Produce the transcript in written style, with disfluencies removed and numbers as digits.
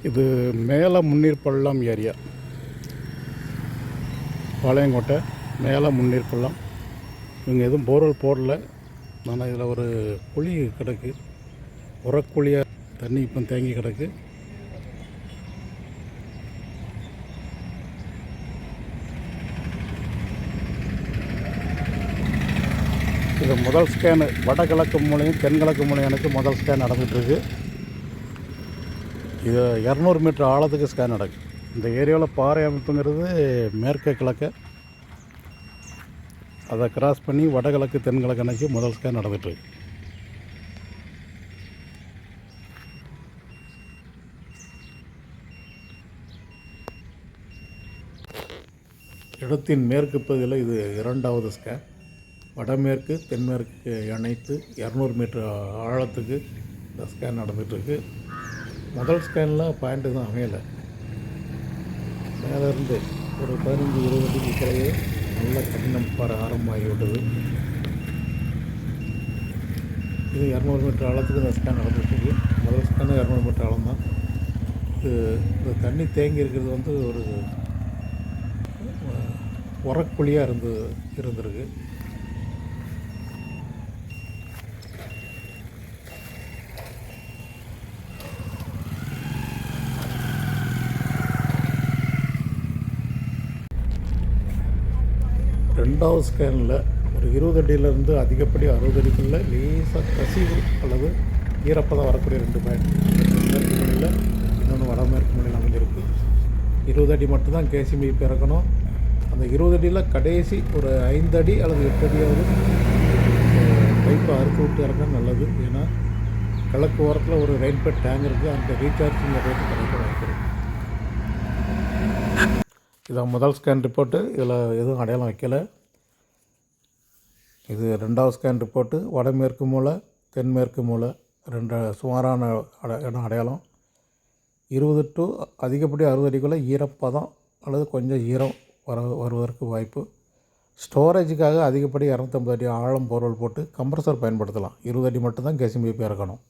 இது மேலே முன்னீர் பள்ளம் ஏரியா, பாளையங்கோட்டை மேலே முன்னீர் பள்ளம். இவங்க எதுவும் போர்வெல் போடல. ஆனால் இதில் ஒரு குழி கிடக்கு, உரக்குழியாக தண்ணி இப்போ தேங்கி கிடக்கு. இது முதல் ஸ்கேனு, வடகிழக்கு மூலையும் தென்கிழக்கு மூலையும் எனக்கு முதல் ஸ்கேன் நடந்துகிட்ருக்கு. இது 200 மீட்டர் ஆழத்துக்கு ஸ்கேன் நடக்குது. இந்த ஏரியாவில் பாறை அமைப்புங்கிறது மேற்க கிழக்க, அதை கிராஸ் பண்ணி வடகிழக்கு தென்கிழக்கு அன்னைக்கு முதல் ஸ்கேன் நடந்துகிட்ருக்கு. இடத்தின் மேற்கு பகுதியில் இது 2வது ஸ்கேன். வடமேற்கு தென்மேற்கு இணைத்து 200 மீட்டர் ஆழத்துக்கு இந்த ஸ்கேன் நடந்துகிட்ருக்கு. முதல் ஸ்கேனில் பாயிண்ட்டு தான் அமையலை. மேலேருந்து ஒரு 15-20 அடிக்கு கிளையே நல்ல கடினம் பாறை ஆரம்பமாகிவிட்டது. இது 200 மீட்டர் ஆழத்துக்கு இந்த ஸ்கேன் நடந்துகிட்ருக்கு. முதல் ஸ்கேனு 200 மீட்டர் ஆழம் தான். இந்த தண்ணி தேங்கி இருக்கிறது ஒரு உரக்குழியாக இருந்திருக்கு. ரெண்டாவது ஸ்கேனில் ஒரு 20 அடியிலேருந்து அதிகப்படி 60 அடிக்குள்ளே லேசாக கசிவு அல்லது ஈரப்பதம் வரக்கூடிய 2 பாயிண்ட். மேற்கு மலையில் இன்னொன்று வடமேற்கு மலையில் அமைஞ்சிருக்கு. 20 அடி மட்டும்தான் கேசிமி இறக்கணும். அந்த 20 அடியில் கடைசி ஒரு 5 அடி அல்லது 8 அடியாவது பைப்பை அறுத்து விட்டு இறக்கணும் நல்லது. ஏன்னா கிழக்கு ஓரத்தில் ஒரு ரெயின்பேட் டேங்க் இருக்குது, அந்த ரீசார்ஜிங் ரேட்டு கிடைக்க வாய்ப்பு. இதான் முதல் ஸ்கேன் ரிப்போர்ட்டு. இதில் எதுவும் அடையாளம் வைக்கலை. இது 2வது ஸ்கேன் ரிப்போர்ட்டு. வடமேற்கு மூலை தென்மேற்கு மூலை 2 சுமாரான இடம் அடையாளம். 20 டு அதிகப்படி 60 அடிக்குள்ளே ஈரப்பதம் அல்லது கொஞ்சம் ஈரம் வருவதற்கு வாய்ப்பு. ஸ்டோரேஜுக்காக அதிகப்படி 250 அடி ஆழம் போர்வெல் போட்டு கம்ப்ரஸர் பயன்படுத்தலாம். 20 அடி மட்டும்தான் கேசிங் பைப் இறக்கணும்.